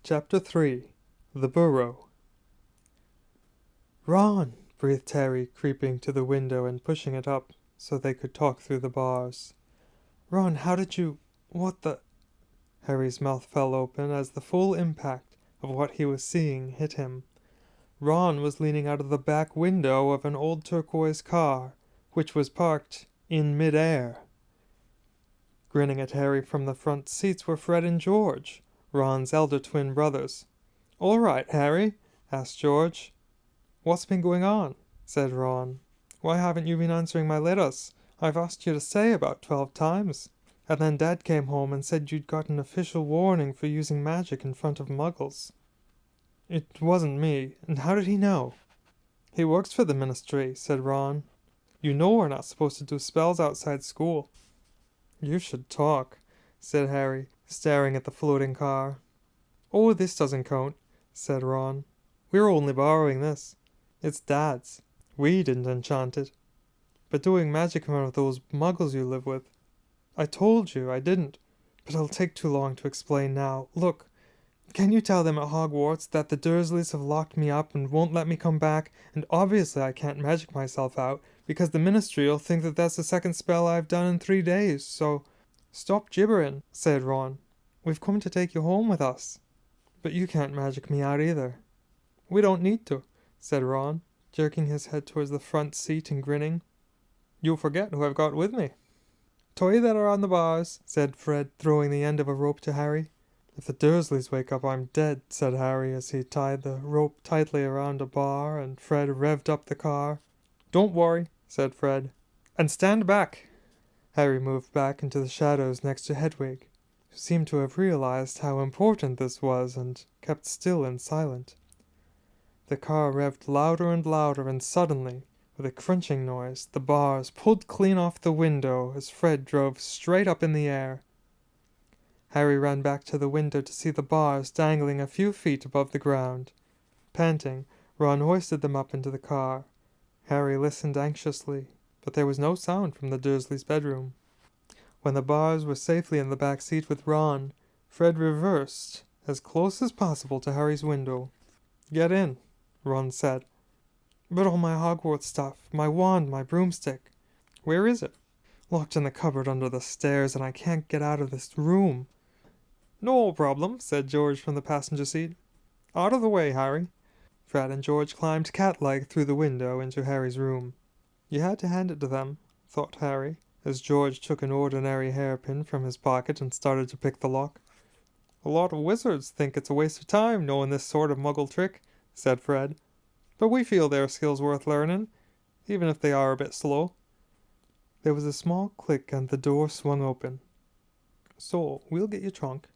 Chapter 3 The Burrow. "Ron!" breathed Harry, creeping to the window and pushing it up so they could talk through the bars. "Ron, how did you... what the..." Harry's mouth fell open as the full impact of what he was seeing hit him. Ron was leaning out of the back window of an old turquoise car, which was parked in mid-air. Grinning at Harry from the front seats were Fred and George, Ron's elder twin brothers. "All right, Harry?" asked George. "What's been going on?" said Ron. "Why haven't you been answering my letters? I've asked you to stay about 12 times. And then Dad came home and said you'd got an official warning for using magic in front of muggles." "It wasn't me. And how did he know?" "He works for the ministry," said Ron. "You know we're not supposed to do spells outside school." "You should talk," said Harry, staring at the floating car. "Oh, this doesn't count," said Ron. "We're only borrowing this. It's Dad's. We didn't enchant it. But doing magic in front of those muggles you live with. I told you I didn't, but it'll take too long to explain now. Look, can you tell them at Hogwarts that the Dursleys have locked me up and won't let me come back, and obviously I can't magic myself out, because the ministry'll think that that's the second spell I've done in 3 days, so..." "Stop gibbering," said Ron. "We've come to take you home with us. But you can't magic me out either." "We don't need to," said Ron, jerking his head towards the front seat and grinning. "You'll forget who I've got with me." "Toy that are on the bars," said Fred, throwing the end of a rope to Harry. "If the Dursleys wake up, I'm dead," said Harry as he tied the rope tightly around a bar and Fred revved up the car. "Don't worry," said Fred. "And stand back." Harry moved back into the shadows next to Hedwig, who seemed to have realized how important this was and kept still and silent. The car revved louder and louder, and suddenly, with a crunching noise, the bars pulled clean off the window as Fred drove straight up in the air. Harry ran back to the window to see the bars dangling a few feet above the ground. Panting, Ron hoisted them up into the car. Harry listened anxiously, but there was no sound from the Dursleys' bedroom. When the bars were safely in the back seat with Ron, Fred reversed as close as possible to Harry's window. "Get in," Ron said. "But all my Hogwarts stuff, my wand, my broomstick." "Where is it?" "Locked in the cupboard under the stairs, and I can't get out of this room." "No problem," said George from the passenger seat. "Out of the way, Harry." Fred and George climbed cat-like through the window into Harry's room. You had to hand it to them, thought Harry, as George took an ordinary hairpin from his pocket and started to pick the lock. "A lot of wizards think it's a waste of time knowing this sort of muggle trick," said Fred. "But we feel their skills worth learning, even if they are a bit slow." There was a small click and the door swung open. "So, we'll get your trunk.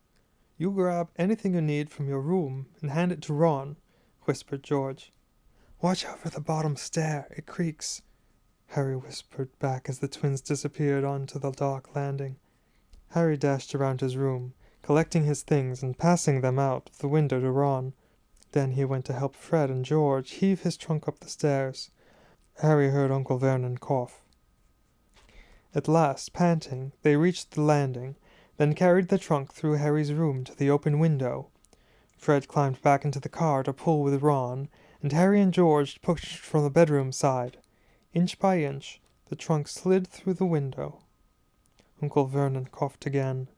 You grab anything you need from your room and hand it to Ron," whispered George. "Watch out for the bottom stair, it creaks," Harry whispered back as the twins disappeared onto the dock landing. Harry dashed around his room, collecting his things and passing them out of the window to Ron. Then he went to help Fred and George heave his trunk up the stairs. Harry heard Uncle Vernon cough. At last, panting, they reached the landing, then carried the trunk through Harry's room to the open window. Fred climbed back into the car to pull with Ron, and Harry and George pushed from the bedroom side. Inch by inch, the trunk slid through the window. Uncle Vernon coughed again.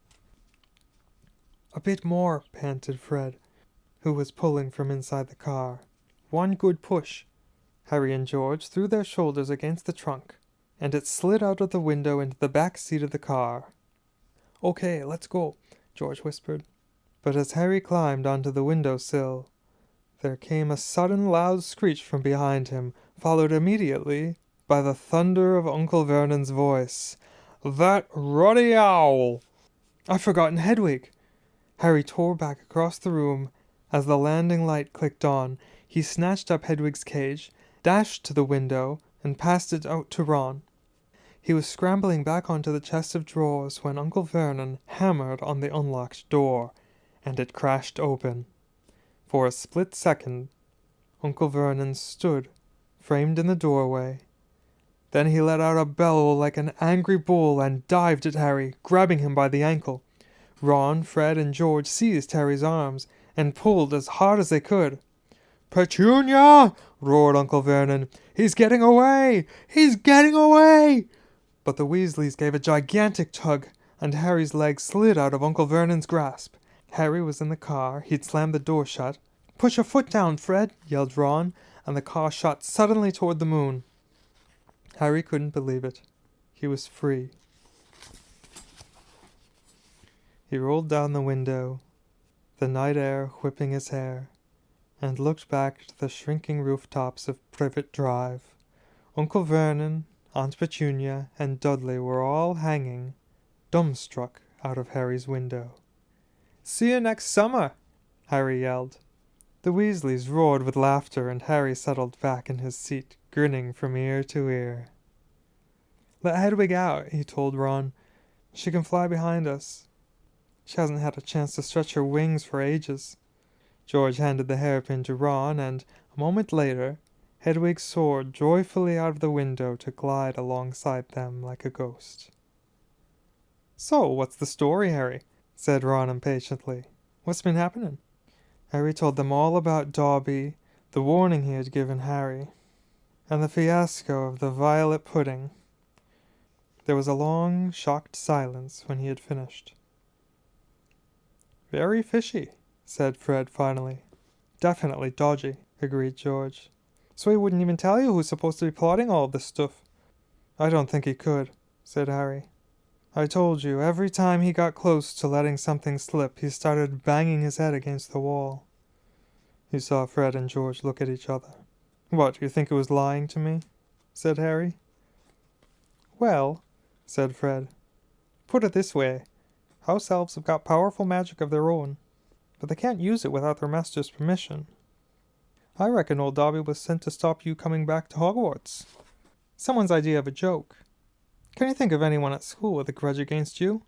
"A bit more," panted Fred, who was pulling from inside the car. "One good push." Harry and George threw their shoulders against the trunk, and it slid out of the window into the back seat of the car. "Okay, let's go," George whispered. But as Harry climbed onto the window-sill, there came a sudden loud screech from behind him, followed immediately by the thunder of Uncle Vernon's voice. "That ruddy owl!" "I've forgotten Hedwig!" Harry tore back across the room. As the landing light clicked on, he snatched up Hedwig's cage, dashed to the window, and passed it out to Ron. He was scrambling back onto the chest of drawers when Uncle Vernon hammered on the unlocked door, and it crashed open. For a split second, Uncle Vernon stood, framed in the doorway. Then he let out a bellow like an angry bull and dived at Harry, grabbing him by the ankle. Ron, Fred, and George seized Harry's arms, and pulled as hard as they could. "Petunia!" roared Uncle Vernon. "He's getting away! He's getting away!" But the Weasleys gave a gigantic tug, and Harry's leg slid out of Uncle Vernon's grasp. Harry was in the car. He'd slammed the door shut. "Push your foot down, Fred!" yelled Ron, and the car shot suddenly toward the moon. Harry couldn't believe it. He was free. He rolled down the window, the night air whipping his hair, and looked back at the shrinking rooftops of Privet Drive. Uncle Vernon, Aunt Petunia, and Dudley were all hanging, dumbstruck, out of Harry's window. "See you next summer!" Harry yelled. The Weasleys roared with laughter, and Harry settled back in his seat, grinning from ear to ear. "Let Hedwig out," he told Ron. "She can fly behind us. She hasn't had a chance to stretch her wings for ages." George handed the hairpin to Ron, and a moment later, Hedwig soared joyfully out of the window to glide alongside them like a ghost. "So, what's the story, Harry?" said Ron impatiently. "What's been happening?" Harry told them all about Dobby, the warning he had given Harry, and the fiasco of the violet pudding. There was a long, shocked silence when he had finished. "Very fishy," said Fred finally. "Definitely dodgy," agreed George. "So he wouldn't even tell you who's supposed to be plotting all of this stuff?" "I don't think he could," said Harry. "I told you, every time he got close to letting something slip, he started banging his head against the wall." He saw Fred and George look at each other. "What, you think he was lying to me?" said Harry. "Well," said Fred, "put it this way. House elves have got powerful magic of their own, but they can't use it without their master's permission. I reckon old Dobby was sent to stop you coming back to Hogwarts. Someone's idea of a joke. Can you think of anyone at school with a grudge against you?"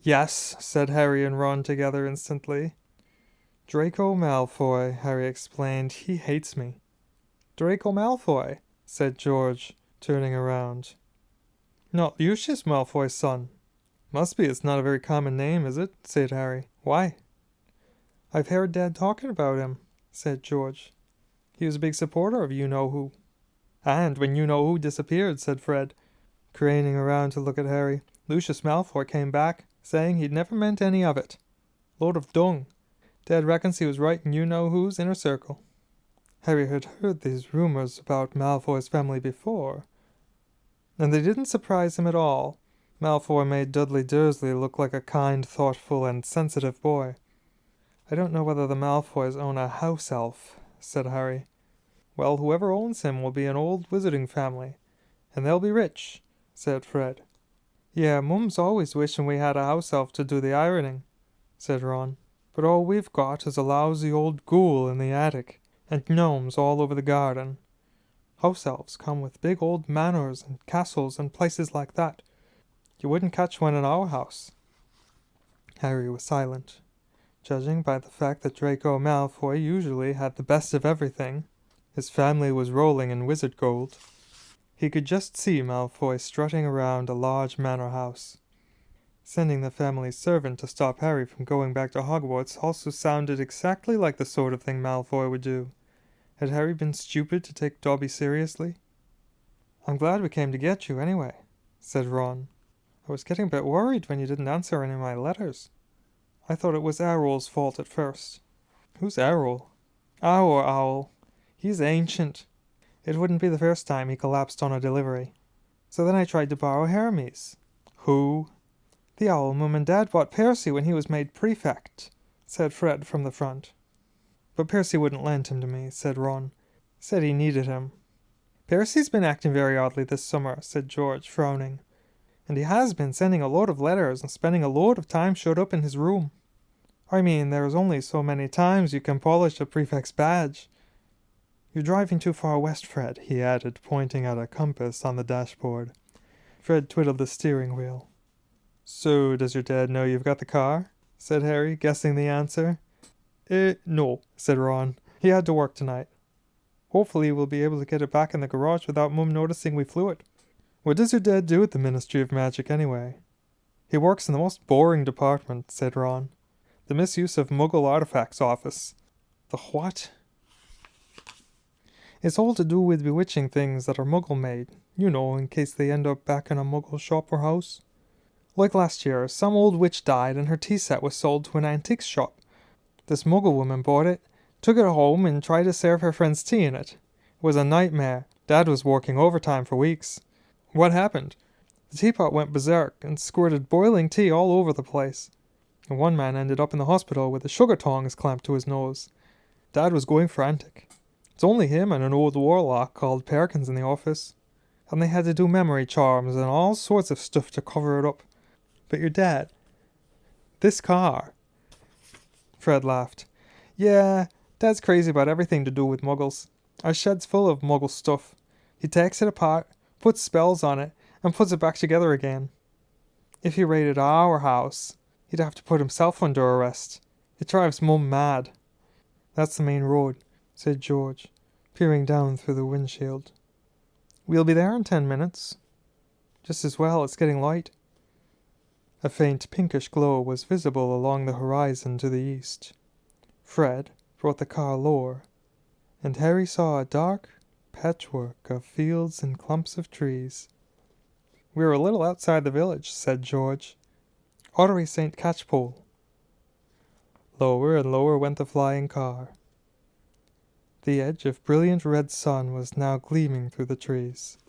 "Yes," said Harry and Ron together instantly. "Draco Malfoy," Harry explained. "He hates me." "Draco Malfoy," said George, turning around. "Not Lucius Malfoy's son?" "Must be. It's not a very common name, is it?" said Harry. "Why?" "I've heard Dad talking about him," said George. "He was a big supporter of you-know-who." "And when you-know-who disappeared," said Fred, craning around to look at Harry, "Lucius Malfoy came back, saying he'd never meant any of it. Load of dung. Dad reckons he was right in you-know-who's inner circle." Harry had heard these rumors about Malfoy's family before, and they didn't surprise him at all. Malfoy made Dudley Dursley look like a kind, thoughtful, and sensitive boy. "I don't know whether the Malfoys own a house elf," said Harry. "Well, whoever owns him will be an old wizarding family, and they'll be rich," said Fred. "Yeah, Mum's always wishing we had a house elf to do the ironing," said Ron. "But all we've got is a lousy old ghoul in the attic, and gnomes all over the garden. House elves come with big old manors and castles and places like that. You wouldn't catch one in our house." Harry was silent. Judging by the fact that Draco Malfoy usually had the best of everything, his family was rolling in wizard gold. He could just see Malfoy strutting around a large manor house. Sending the family servant to stop Harry from going back to Hogwarts also sounded exactly like the sort of thing Malfoy would do. Had Harry been stupid to take Dobby seriously? "I'm glad we came to get you, anyway," said Ron. "I was getting a bit worried when you didn't answer any of my letters. I thought it was Errol's fault at first." "Who's Errol?" "Our owl. He's ancient. It wouldn't be the first time he collapsed on a delivery. So then I tried to borrow Hermes." "Who?" "The owl Mum and Dad bought Percy when he was made prefect," said Fred from the front. "But Percy wouldn't lend him to me," said Ron. "Said he needed him." "Percy's been acting very oddly this summer," said George, frowning. "And he has been sending a load of letters and spending a load of time shut up in his room. I mean, there's only so many times you can polish a prefect's badge. You're driving too far west, Fred," he added, pointing at a compass on the dashboard. Fred twiddled the steering wheel. "So, does your dad know you've got the car?" said Harry, guessing the answer. No," said Ron. "He had to work tonight. Hopefully we'll be able to get it back in the garage without Mum noticing we flew it." "What does your dad do at the Ministry of Magic, anyway?" "He works in the most boring department," said Ron. The misuse of Muggle artifacts office. The what? It's all to do with bewitching things that are Muggle-made. You know, in case they end up back in a Muggle shop or house. Like last year, some old witch died and her tea set was sold to an antiques shop. This Muggle woman bought it, took it home and tried to serve her friends tea in it. It was a nightmare. Dad was working overtime for weeks. What happened? The teapot went berserk and squirted boiling tea all over the place. And one man ended up in the hospital with the sugar tongs clamped to his nose. Dad was going frantic. It's only him and an old warlock called Perkins in the office. And they had to do memory charms and all sorts of stuff to cover it up. But your dad... This car... Fred laughed. Yeah, Dad's crazy about everything to do with Muggles. Our shed's full of Muggle stuff. He takes it apart, puts spells on it, and puts it back together again. If he raided our house, he'd have to put himself under arrest. It drives Mum mad. That's the main road, said George, peering down through the windshield. We'll be there in 10 minutes. Just as well, it's getting light. A faint pinkish glow was visible along the horizon to the east. Fred brought the car lower, and Harry saw a dark patchwork of fields and clumps of trees. "We're a little outside the village," said George. "Ottery St. Catchpole." Lower and lower went the flying car. The edge of brilliant red sun was now gleaming through the trees.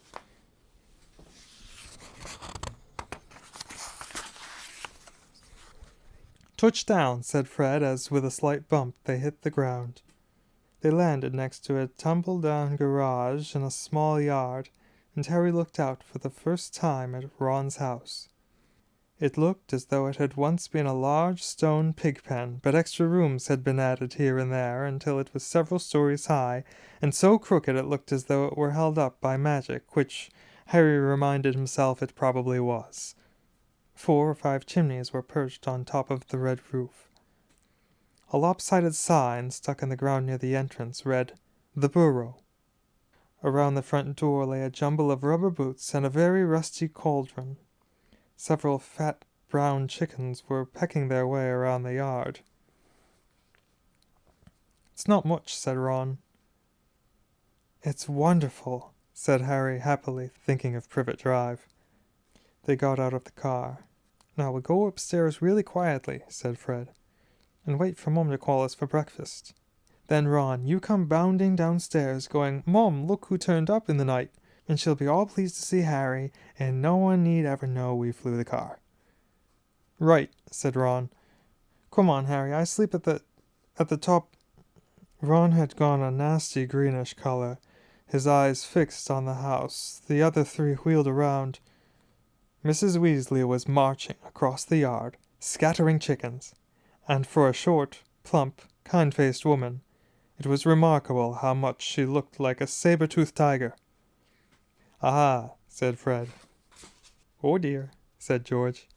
"Touchdown," said Fred as, with a slight bump, they hit the ground. They landed next to a tumble-down garage in a small yard, and Harry looked out for the first time at Ron's house. It looked as though it had once been a large stone pig pen, but extra rooms had been added here and there until it was several stories high, and so crooked it looked as though it were held up by magic, which Harry reminded himself it probably was. 4 or 5 chimneys were perched on top of the red roof. A lopsided sign stuck in the ground near the entrance read, "The Burrow." Around the front door lay a jumble of rubber boots and a very rusty cauldron. Several fat brown chickens were pecking their way around the yard. "It's not much," said Ron. "It's wonderful," said Harry happily, thinking of Privet Drive. They got out of the car. "Now we'll go upstairs really quietly," said Fred, "and wait for Mum to call us for breakfast. Then, Ron, you come bounding downstairs, going, 'Mum, look who turned up in the night,' and she'll be all pleased to see Harry, and no one need ever know we flew the car." "Right," said Ron. "Come on, Harry, I sleep at the top." Ron had gone a nasty greenish color, his eyes fixed on the house. The other 3 wheeled around. Mrs. Weasley was marching across the yard, scattering chickens, and for a short, plump, kind-faced woman, it was remarkable how much she looked like a saber-toothed tiger. "Ah," said Fred. "Oh dear," said George.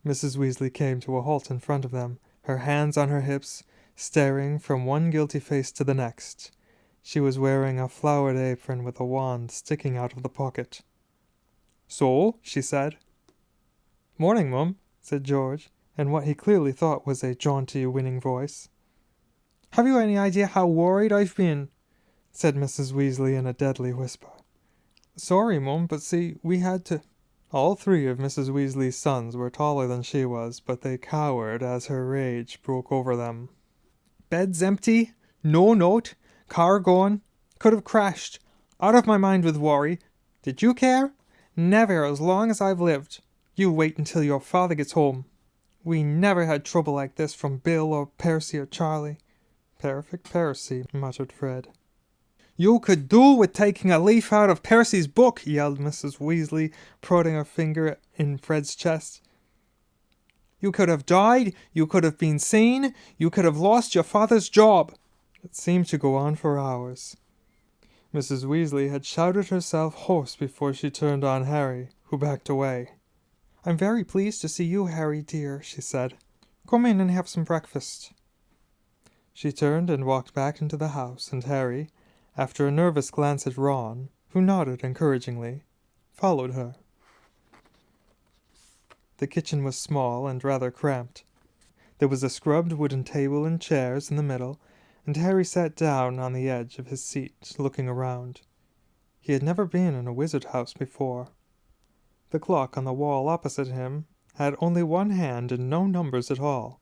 Mrs. Weasley came to a halt in front of them, her hands on her hips, staring from one guilty face to the next. She was wearing a flowered apron with a wand sticking out of the pocket. "So?" she said. "Morning, Mum," said George, in what he clearly thought was a jaunty, winning voice. "Have you any idea how worried I've been?" said Mrs. Weasley in a deadly whisper. "Sorry, Mum, but see, we had to—" All 3 of Mrs. Weasley's sons were taller than she was, but they cowered as her rage broke over them. "Bed's empty, no note, car gone, could have crashed, out of my mind with worry. Did you care? Never as long as I've lived. You wait until your father gets home. We never had trouble like this from Bill or Percy or Charlie." "Perfect Percy," muttered Fred. "You could do with taking a leaf out of Percy's book," yelled Mrs. Weasley, prodding her finger in Fred's chest. "You could have died, you could have been seen, you could have lost your father's job." It seemed to go on for hours. Mrs. Weasley had shouted herself hoarse before she turned on Harry, who backed away. "I'm very pleased to see you, Harry dear," she said. "Come in and have some breakfast." She turned and walked back into the house, and Harry, after a nervous glance at Ron, who nodded encouragingly, followed her. The kitchen was small and rather cramped. There was a scrubbed wooden table and chairs in the middle, and Harry sat down on the edge of his seat, looking around. He had never been in a wizard house before. The clock on the wall opposite him had only one hand and no numbers at all.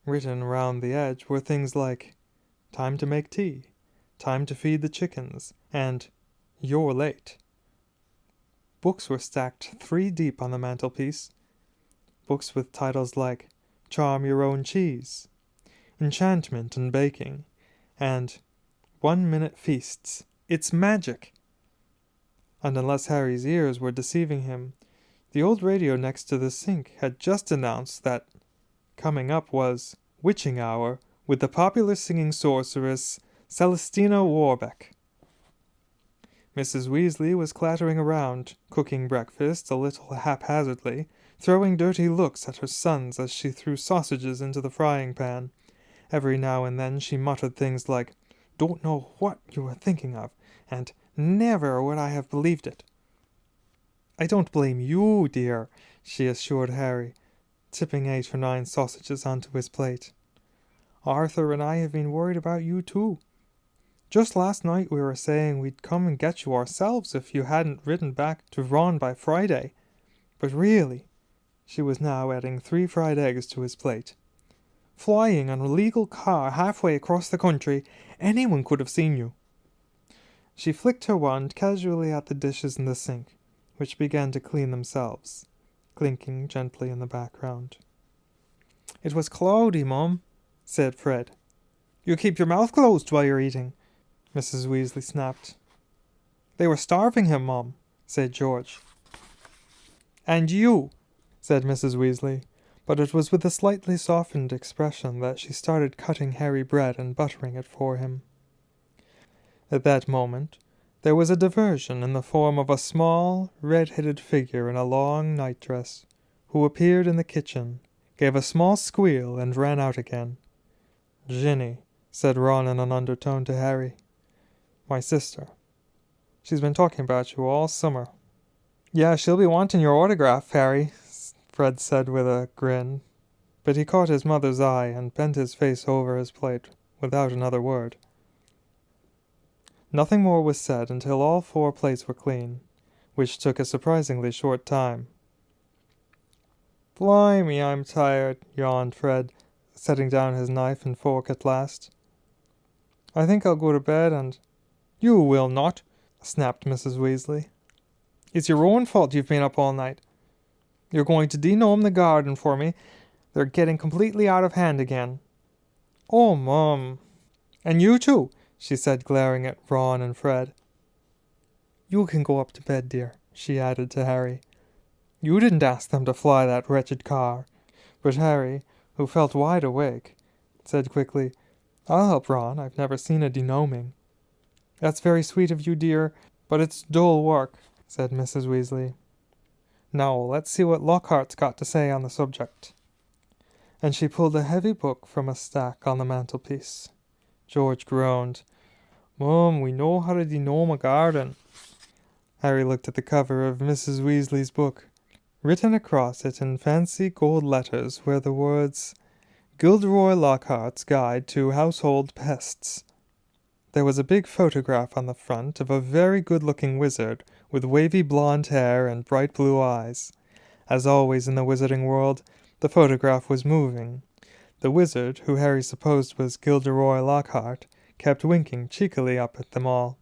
Written around the edge were things like, "Time to make tea," "Time to feed the chickens," and "You're late." Books were stacked 3 deep on the mantelpiece. Books with titles like "Charm Your Own Cheese," "Enchantment and Baking," and "1-Minute Feasts. It's Magic!" And unless Harry's ears were deceiving him, the old radio next to the sink had just announced that coming up was Witching Hour with the popular singing sorceress Celestina Warbeck. Mrs. Weasley was clattering around, cooking breakfast a little haphazardly, throwing dirty looks at her sons as she threw sausages into the frying pan. Every now and then she muttered things like, "Don't know what you were thinking of," and "Never would I have believed it." "I don't blame you, dear," she assured Harry, tipping 8 or 9 sausages onto his plate. "Arthur and I have been worried about you too. Just last night we were saying we'd come and get you ourselves if you hadn't ridden back to Ron by Friday. But really," she was now adding 3 fried eggs to his plate, "flying on a legal car halfway across the country, anyone could have seen you." She flicked her wand casually at the dishes in the sink, which began to clean themselves, clinking gently in the background. "It was cloudy, Mum," said Fred. "You keep your mouth closed while you're eating," Mrs. Weasley snapped. "They were starving him, Mum," said George. "And you," said Mrs. Weasley, but it was with a slightly softened expression that she started cutting Harry bread and buttering it for him. At that moment, there was a diversion in the form of a small, red-headed figure in a long nightdress, who appeared in the kitchen, gave a small squeal, and ran out again. "Ginny," said Ron in an undertone to Harry. "My sister. She's been talking about you all summer." "Yeah, she'll be wanting your autograph, Harry," Fred said with a grin, but he caught his mother's eye and bent his face over his plate without another word. Nothing more was said until all 4 plates were clean, which took a surprisingly short time. "Blimey, I'm tired," yawned Fred, setting down his knife and fork at last. "I think I'll go to bed and—" "You will not," snapped Mrs. Weasley. "It's your own fault you've been up all night. You're going to de-gnome the garden for me. They're getting completely out of hand again." "Oh, Mum." "And you too," she said, glaring at Ron and Fred. "You can go up to bed, dear," she added to Harry. "You didn't ask them to fly that wretched car." But Harry, who felt wide awake, said quickly, "I'll help Ron. I've never seen a de-gnoming." "That's very sweet of you, dear, but it's dull work," said Mrs. Weasley. "Now let's see what Lockhart's got to say on the subject." And she pulled a heavy book from a stack on the mantelpiece. George groaned. "Mum, we know how to de-gnome a garden." Harry looked at the cover of Mrs. Weasley's book. Written across it in fancy gold letters were the words, "Gilderoy Lockhart's Guide to Household Pests." There was a big photograph on the front of a very good-looking wizard with wavy blonde hair and bright blue eyes. As always in the wizarding world, the photograph was moving. The wizard, who Harry supposed was Gilderoy Lockhart, kept winking cheekily up at them all.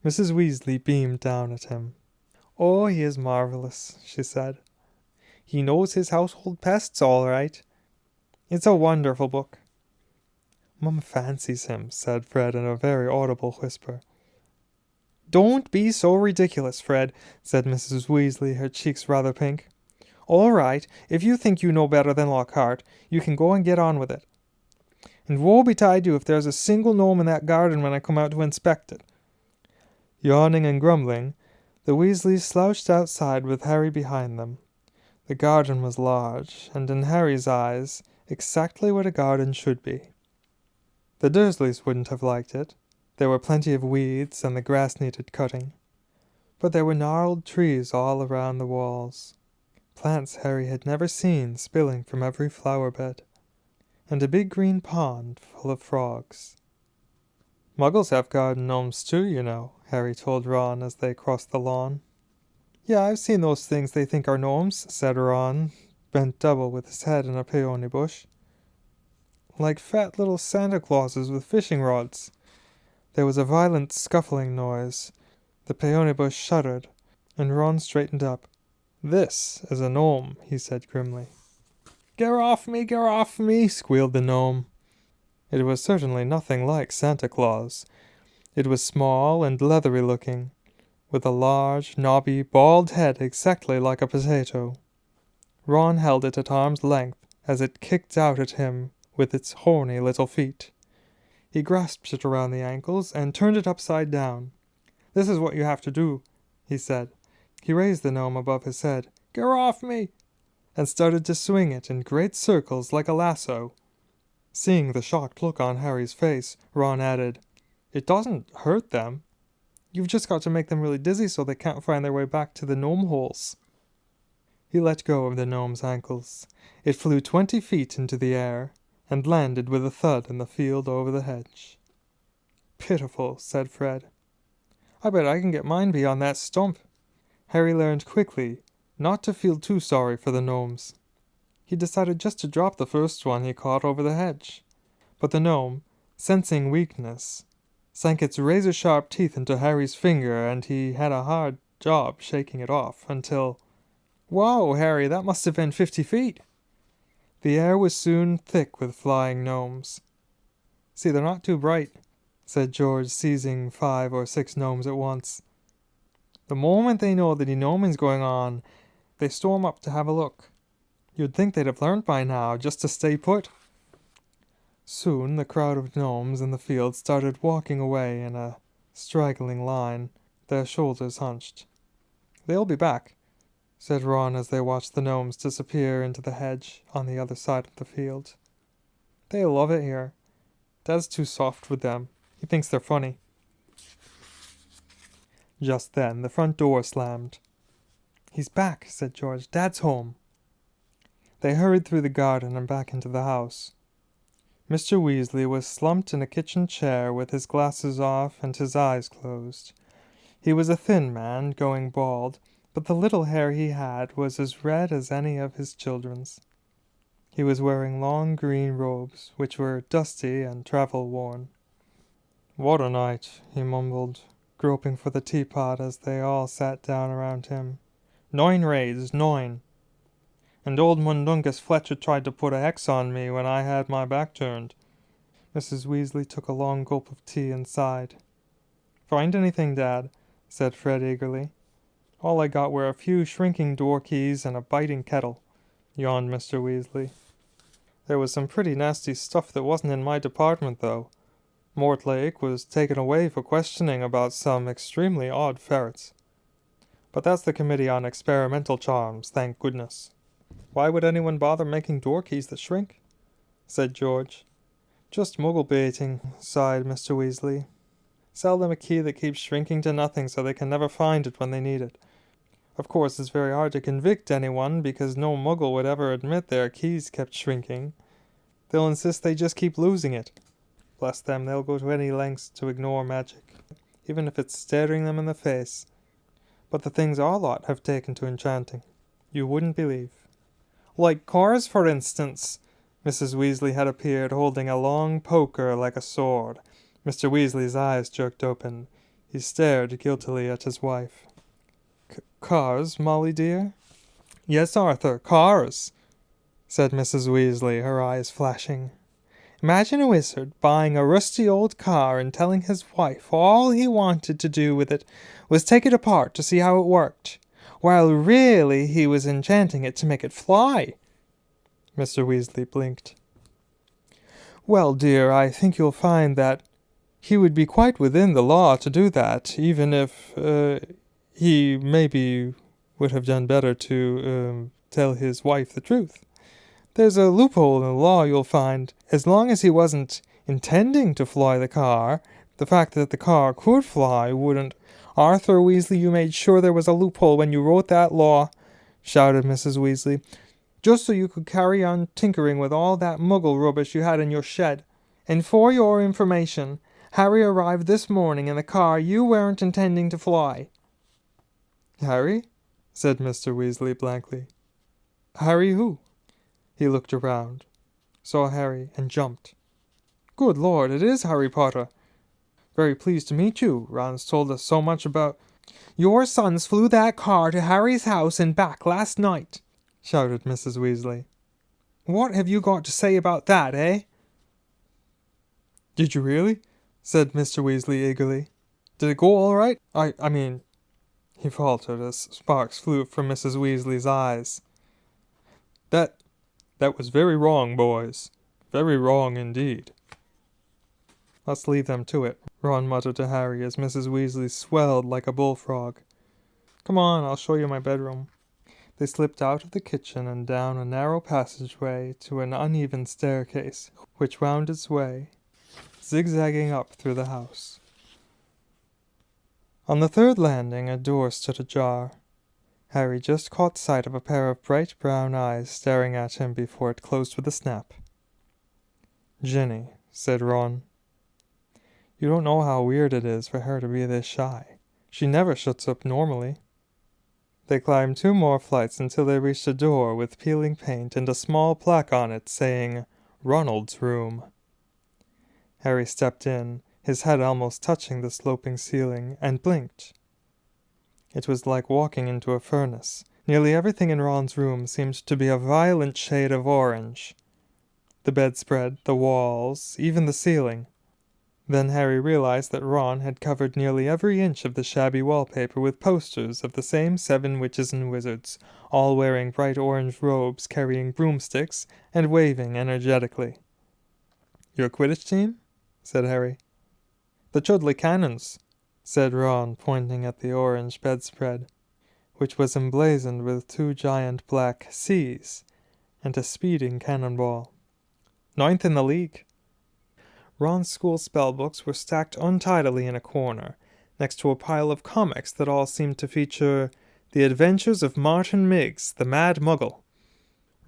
Mrs. Weasley beamed down at him. "Oh, he is marvelous," she said. "He knows his household pests all right. It's a wonderful book." "Mum fancies him," said Fred in a very audible whisper. "Don't be so ridiculous, Fred," said Mrs. Weasley, her cheeks rather pink. "All right, if you think you know better than Lockhart, you can go and get on with it. And woe betide you if there's a single gnome in that garden when I come out to inspect it." Yawning and grumbling, the Weasleys slouched outside with Harry behind them. The garden was large, and in Harry's eyes, exactly what a garden should be. The Dursleys wouldn't have liked it. There were plenty of weeds, and the grass needed cutting. But there were gnarled trees all around the walls. plants Harry had never seen spilling from every flower bed, and a big green pond full of frogs. "Muggles have garden gnomes too, you know," Harry told Ron as they crossed the lawn. "Yeah, I've seen those things they think are gnomes," said Ron, bent double with his head in a peony bush. "Like fat little Santa Clauses with fishing rods." There was a violent scuffling noise. The peony bush shuddered, and Ron straightened up. "This is a gnome," he said grimly. Get off me," squealed the gnome. It was certainly nothing like Santa Claus. It was small and leathery looking, with a large, knobby, bald head exactly like a potato. Ron held it at arm's length as it kicked out at him with its horny little feet. He grasped it around the ankles and turned it upside down. "This is what you have to do," he said. He raised the gnome above his head. "Get off me!" and started to swing it in great circles like a lasso. Seeing the shocked look on Harry's face, Ron added, "It doesn't hurt them. You've just got to make them really dizzy so they can't find their way back to the gnome holes." He let go of the gnome's ankles. It flew 20 feet into the air, and landed with a thud in the field over the hedge. "Pitiful," said Fred. "I bet I can get mine beyond that stump." Harry learned quickly not to feel too sorry for the gnomes. He decided just to drop the first one he caught over the hedge. But the gnome, sensing weakness, sank its razor-sharp teeth into Harry's finger, and he had a hard job shaking it off until— "Whoa, Harry, that must have been 50 feet. The air was soon thick with flying gnomes. "See, they're not too bright," said George, seizing 5 or 6 gnomes at once. "The moment they know the de-gnoming's going on, they storm up to have a look. You'd think they'd have learned by now just to stay put." Soon the crowd of gnomes in the field started walking away in a straggling line, their shoulders hunched. "They'll be back," said Ron as they watched the gnomes disappear into the hedge on the other side of the field. "They love it here. Dad's too soft with them. He thinks they're funny." Just then the front door slammed. "He's back," said George. "Dad's home." They hurried through the garden and back into the house. Mr. Weasley was slumped in a kitchen chair with his glasses off and his eyes closed. He was a thin man, going bald, but the little hair he had was as red as any of his children's. He was wearing long green robes, which were dusty and travel-worn. "What a night," he mumbled, groping for the teapot as they all sat down around him. 9 raids, 9. And old Mundungus Fletcher tried to put a hex on me when I had my back turned." Mrs. Weasley took a long gulp of tea and sighed. "Find anything, Dad?" said Fred eagerly. "All I got were a few shrinking door keys and a biting kettle," yawned Mr. Weasley. "There was some pretty nasty stuff that wasn't in my department, though. Mortlake was taken away for questioning about some extremely odd ferrets. But that's the Committee on Experimental Charms, thank goodness." "Why would anyone bother making door keys that shrink?" said George. "Just muggle baiting," sighed Mr. Weasley. "Sell them a key that keeps shrinking to nothing so they can never find it when they need it. Of course, it's very hard to convict anyone because no muggle would ever admit their keys kept shrinking. They'll insist they just keep losing it. Bless them, they'll go to any lengths to ignore magic, even if it's staring them in the face. But the things our lot have taken to enchanting, you wouldn't believe. Like cars, for instance." Mrs. Weasley had appeared, holding a long poker like a sword. Mr. Weasley's eyes jerked open. He stared guiltily at his wife. "Cars, Molly dear?" "Yes, Arthur, cars," said Mrs. Weasley, her eyes flashing. "Imagine a wizard buying a rusty old car and telling his wife all he wanted to do with it was take it apart to see how it worked, while really he was enchanting it to make it fly." Mr. Weasley blinked. "Well, dear, I think you'll find that he would be quite within the law to do that, even if, he maybe would have done better to, tell his wife the truth. There's a loophole in the law, you'll find. As long as he wasn't intending to fly the car, the fact that the car could fly wouldn't—" "Arthur Weasley, you made sure there was a loophole when you wrote that law," shouted Mrs. Weasley. "Just so you could carry on tinkering with all that muggle rubbish you had in your shed. And for your information, Harry arrived this morning in the car you weren't intending to fly." "Harry?" said Mr. Weasley blankly. "Harry who?" He looked around, saw Harry, and jumped. "Good Lord, it is Harry Potter. Very pleased to meet you. Ron's told us so much about—" "Your sons flew that car to Harry's house and back last night," shouted Mrs. Weasley. "What have you got to say about that, eh?" "Did you really?" said Mr. Weasley eagerly. "Did it go all right? I mean—" He faltered as sparks flew from Mrs. Weasley's eyes. That was very wrong, boys. Very wrong indeed." "Let's leave them to it," Ron muttered to Harry as Mrs. Weasley swelled like a bullfrog. "Come on, I'll show you my bedroom." They slipped out of the kitchen and down a narrow passageway to an uneven staircase, which wound its way, zigzagging up through the house. On the third landing, a door stood ajar. Harry just caught sight of a pair of bright brown eyes staring at him before it closed with a snap. "Ginny," said Ron. "You don't know how weird it is for her to be this shy. She never shuts up normally." They climbed 2 more flights until they reached a door with peeling paint and a small plaque on it saying, "Ronald's Room." Harry stepped in, his head almost touching the sloping ceiling, and blinked. It was like walking into a furnace. Nearly everything in Ron's room seemed to be a violent shade of orange. The bedspread, the walls, even the ceiling. Then Harry realized that Ron had covered nearly every inch of the shabby wallpaper with posters of the same 7 witches and wizards, all wearing bright orange robes, carrying broomsticks, and waving energetically. "Your Quidditch team?" said Harry. "The Chudley Cannons," said Ron, pointing at the orange bedspread, which was emblazoned with 2 giant black C's and a speeding cannonball. "9th in the league." Ron's school spellbooks were stacked untidily in a corner, next to a pile of comics that all seemed to feature The Adventures of Martin Miggs, the Mad Muggle.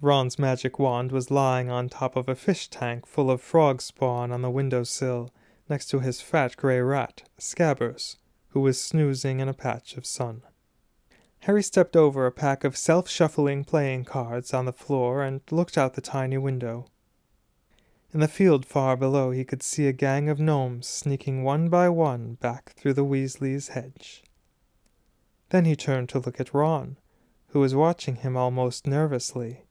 Ron's magic wand was lying on top of a fish tank full of frog spawn on the windowsill, next to his fat grey rat, Scabbers, who was snoozing in a patch of sun. Harry stepped over a pack of self-shuffling playing cards on the floor and looked out the tiny window. In the field far below he could see a gang of gnomes sneaking one by one back through the Weasleys' hedge. Then he turned to look at Ron, who was watching him almost nervously,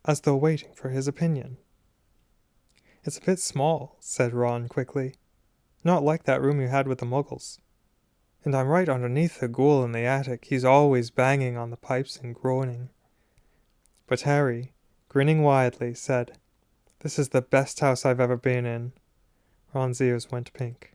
as though waiting for his opinion. "It's a bit small," said Ron quickly. "Not like that room you had with the Muggles. And I'm right underneath the ghoul in the attic. He's always banging on the pipes and groaning." But Harry, grinning widely, said, "This is the best house I've ever been in." Ron's ears went pink.